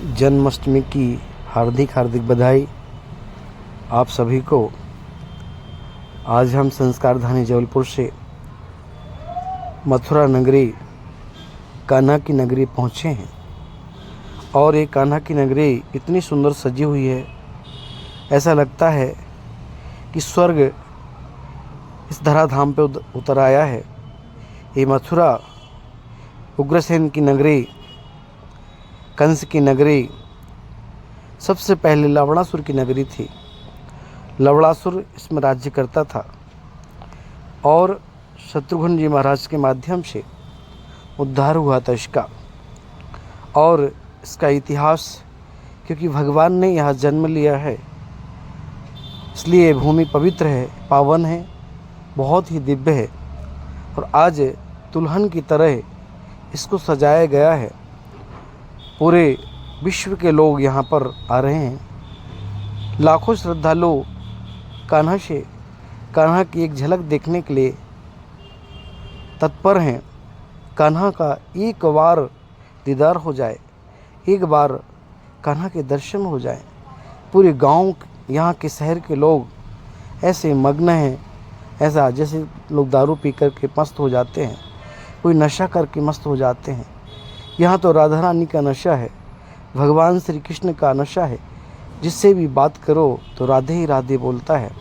जन्माष्टमी की हार्दिक हार्दिक बधाई आप सभी को। आज हम संस्कार धानी जबलपुर से मथुरा नगरी कान्हा की नगरी पहुँचे हैं और ये कान्हा की नगरी इतनी सुंदर सजी हुई है, ऐसा लगता है कि स्वर्ग इस धराधाम पे उतर आया है। ये मथुरा उग्रसेन की नगरी, कंस की नगरी, सबसे पहले लवणासुर की नगरी थी। लवणासुर इसमें राज्य करता था और शत्रुघ्न जी महाराज के माध्यम से उद्धार हुआ था इसका। और इसका इतिहास, क्योंकि भगवान ने यहाँ जन्म लिया है इसलिए भूमि पवित्र है, पावन है, बहुत ही दिव्य है और आज दुल्हन की तरह इसको सजाया गया है। पूरे विश्व के लोग यहाँ पर आ रहे हैं। लाखों श्रद्धालु कान्हा की एक झलक देखने के लिए तत्पर हैं। कान्हा का एक बार दीदार हो जाए, एक बार कान्हा के दर्शन हो जाए। पूरे गांव, यहाँ के शहर के लोग ऐसे मग्न हैं, ऐसा जैसे लोग दारू पी कर के मस्त हो जाते हैं, कोई नशा करके मस्त हो जाते हैं। यहाँ तो राधा रानी का नशा है, भगवान श्री कृष्ण का नशा है। जिससे भी बात करो तो राधे ही राधे बोलता है।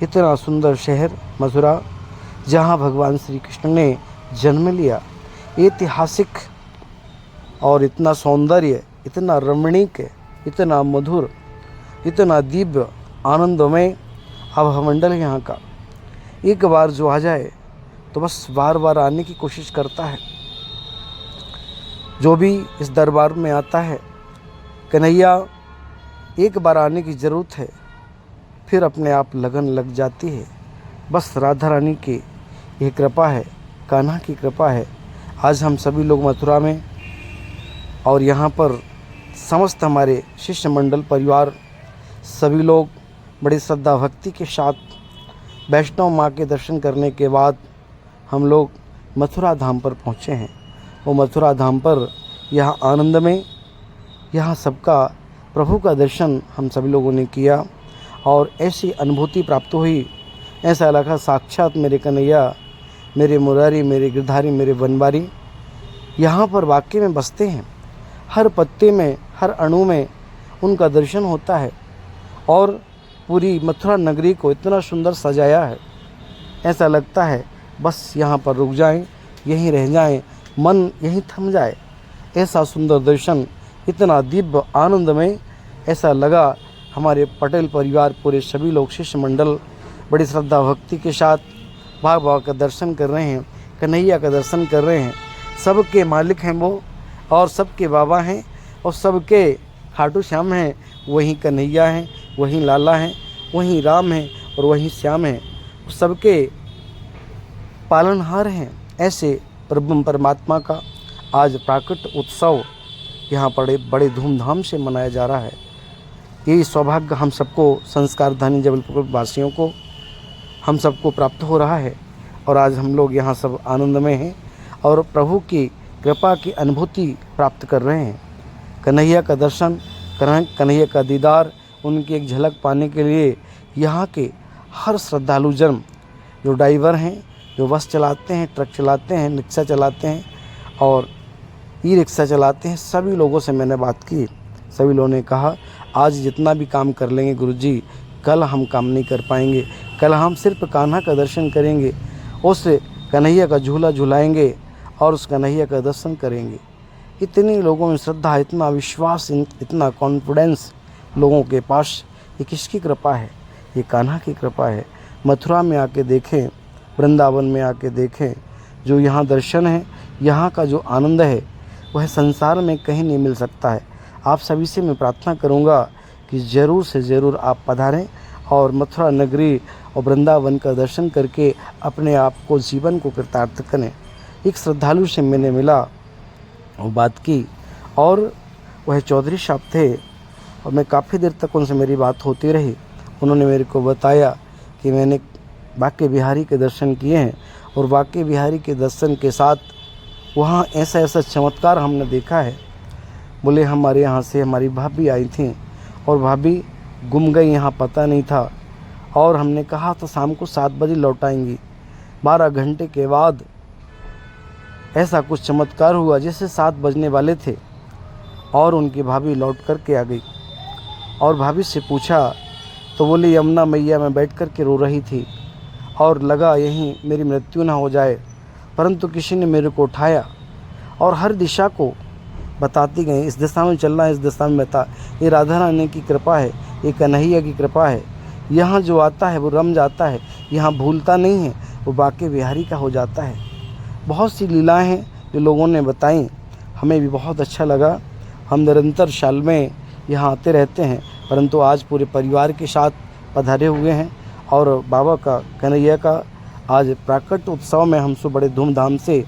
इतना सुंदर शहर मथुरा, जहाँ भगवान श्री कृष्ण ने जन्म लिया, ऐतिहासिक और इतना सौंदर्य, इतना रमणीक, इतना मधुर, इतना दिव्य, आनंदमय आभामंडल यहाँ का। एक बार जो आ जाए तो बस बार बार आने की कोशिश करता है। जो भी इस दरबार में आता है, कन्हैया एक बार आने की ज़रूरत है, फिर अपने आप लगन लग जाती है। बस राधा रानी की ये कृपा है, कान्हा की कृपा है। आज हम सभी लोग मथुरा में और यहाँ पर समस्त हमारे शिष्य मंडल परिवार सभी लोग बड़ी श्रद्धा भक्ति के साथ वैष्णव माँ के दर्शन करने के बाद हम लोग मथुरा धाम पर पहुँचे हैं। वो मथुरा धाम पर यहाँ आनंद में, यहाँ सबका प्रभु का दर्शन हम सभी लोगों ने किया और ऐसी अनुभूति प्राप्त हुई। ऐसा लगा साक्षात मेरे कन्हैया, मेरे मुरारी, मेरे गिरधारी, मेरे बनवारी यहाँ पर वाकई में बसते हैं। हर पत्ते में, हर अणु में उनका दर्शन होता है और पूरी मथुरा नगरी को इतना सुंदर सजाया है। ऐसा लगता है बस यहाँ पर रुक जाएं, यहीं रह जाएं, मन यहीं थम जाए। ऐसा सुंदर दर्शन, इतना दिव्य आनंद में ऐसा लगा। हमारे पटेल परिवार पूरे सभी लोग शिष्य मंडल बड़ी श्रद्धा भक्ति के साथ बाबा का दर्शन कर रहे हैं, कन्हैया का दर्शन कर रहे हैं। सबके मालिक हैं वो और सबके बाबा हैं और सबके खाटू श्याम हैं। वहीं कन्हैया हैं, वहीं लाला हैं, वहीं राम हैं और वहीं श्याम हैं। सबके पालनहार हैं। ऐसे ब्रह्म परमात्मा का आज प्राकट उत्सव यहाँ पर बड़े धूमधाम से मनाया जा रहा है। यही सौभाग्य हम सबको, संस्कार धानी जबलपुर वासियों को, हम सबको प्राप्त हो रहा है और आज हम लोग यहाँ सब आनंद में हैं और प्रभु की कृपा की अनुभूति प्राप्त कर रहे हैं। कन्हैया का दर्शन, कन्हैया का दीदार, उनकी एक झलक पाने के लिए यहाँ के हर श्रद्धालु जन, जो ड्राइवर हैं, जो बस चलाते हैं, ट्रक चलाते हैं, रिक्शा चलाते हैं और ई रिक्शा चलाते हैं, सभी लोगों से मैंने बात की। सभी लोगों ने कहा आज जितना भी काम कर लेंगे गुरुजी, कल हम काम नहीं कर पाएंगे। कल हम सिर्फ कान्हा का दर्शन करेंगे, उस कन्हैया का झूला झुलाएंगे और उस कन्हैया का दर्शन करेंगे। इतनी लोगों में श्रद्धा, इतना विश्वास, इतना कॉन्फिडेंस लोगों के पास। ये किसकी कृपा है? ये कान्हा की कृपा है। मथुरा में आके देखें, वृंदावन में आके देखें, जो यहाँ दर्शन है, यहाँ का जो आनंद है, वह संसार में कहीं नहीं मिल सकता है। आप सभी से मैं प्रार्थना करूँगा कि ज़रूर से ज़रूर आप पधारें और मथुरा नगरी और वृंदावन का दर्शन करके अपने आप को, जीवन को कृतार्थ करें। एक श्रद्धालु से मैंने मिला और बात की और वह चौधरी साहब थे और मैं काफ़ी देर तक उनसे मेरी बात होती रही। उन्होंने मेरे को बताया कि मैंने बांके बिहारी के दर्शन किए हैं और बांके बिहारी के दर्शन के साथ वहाँ ऐसा ऐसा चमत्कार हमने देखा है। बोले हमारे यहाँ से हमारी भाभी आई थी और भाभी गुम गई, यहाँ पता नहीं था, और हमने कहा तो शाम को 7 बजे लौट आएंगी। 12 घंटे के बाद ऐसा कुछ चमत्कार हुआ जैसे 7 बजने वाले थे और उनकी भाभी लौट कर के आ गई। और भाभी से पूछा तो बोली यमुना मैया में बैठ कर के रो रही थी और लगा यहीं मेरी मृत्यु ना हो जाए, परंतु किसी ने मेरे को उठाया और हर दिशा को बताती गई, इस दिशा में चलना है, इस दिशा में बता। ये राधा रानी की कृपा है, ये कन्हैया की कृपा है। यहाँ जो आता है वो रम जाता है, यहाँ भूलता नहीं है, वो बाके बिहारी का हो जाता है। बहुत सी लीलाएं हैं जो लोगों ने बताई, हमें भी बहुत अच्छा लगा। हम निरंतर साल में यहाँ आते रहते हैं, परंतु आज पूरे परिवार के साथ पधारे हुए हैं और बाबा का, कन्हैया का आज प्राकट उत्सव में हम सब बड़े धूमधाम से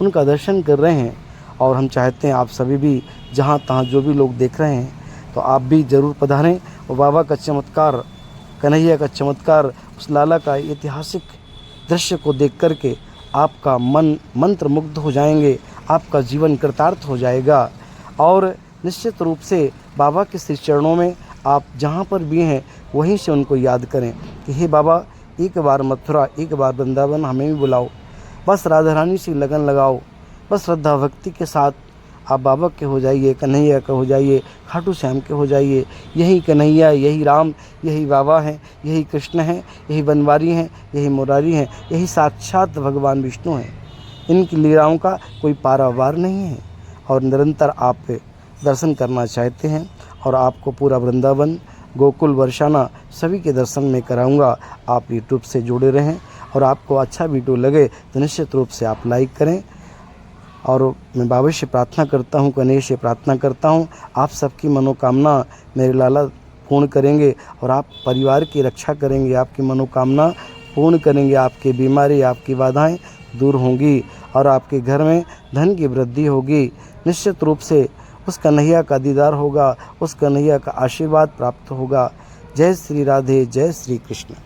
उनका दर्शन कर रहे हैं। और हम चाहते हैं आप सभी भी जहाँ तहाँ जो भी लोग देख रहे हैं तो आप भी ज़रूर पधारें और बाबा का चमत्कार, कन्हैया का चमत्कार, उस लाला का ऐतिहासिक दृश्य को देख कर के आपका मन मंत्र मुग्ध हो जाएंगे, आपका जीवन कृतार्थ हो जाएगा। और निश्चित रूप से बाबा के श्री चरणों में आप जहाँ पर भी हैं वहीं से उनको याद करें कि हे बाबा, एक बार मथुरा, एक बार वृंदावन हमें भी बुलाओ। बस राधा रानी से लगन लगाओ, बस श्रद्धा भक्ति के साथ आप बाबा के हो जाइए, कन्हैया के हो जाइए, खाटू श्याम के हो जाइए। यही कन्हैया, यही राम, यही बाबा हैं, यही कृष्ण हैं, यही बनवारी हैं, यही मुरारी हैं, यही साक्षात भगवान विष्णु हैं। इनकी लीलाओं का कोई पारावार नहीं है और निरंतर आप दर्शन करना चाहते हैं और आपको पूरा वृंदावन, गोकुल, बरसाना सभी के दर्शन में कराऊंगा। आप यूट्यूब से जुड़े रहें और आपको अच्छा वीडियो लगे तो निश्चित रूप से आप लाइक करें। और मैं बाबा से प्रार्थना करता हूँ, कन्हैया से प्रार्थना करता हूँ, आप सबकी मनोकामना मेरे लाला पूर्ण करेंगे और आप परिवार की रक्षा करेंगे, आपकी मनोकामना पूर्ण करेंगे, आपकी बीमारी, आपकी बाधाएं दूर होंगी और आपके घर में धन की वृद्धि होगी। निश्चित रूप से उस कन्हैया का दीदार होगा, उस कन्हैया का आशीर्वाद प्राप्त होगा। जय श्री राधे, जय श्री कृष्ण।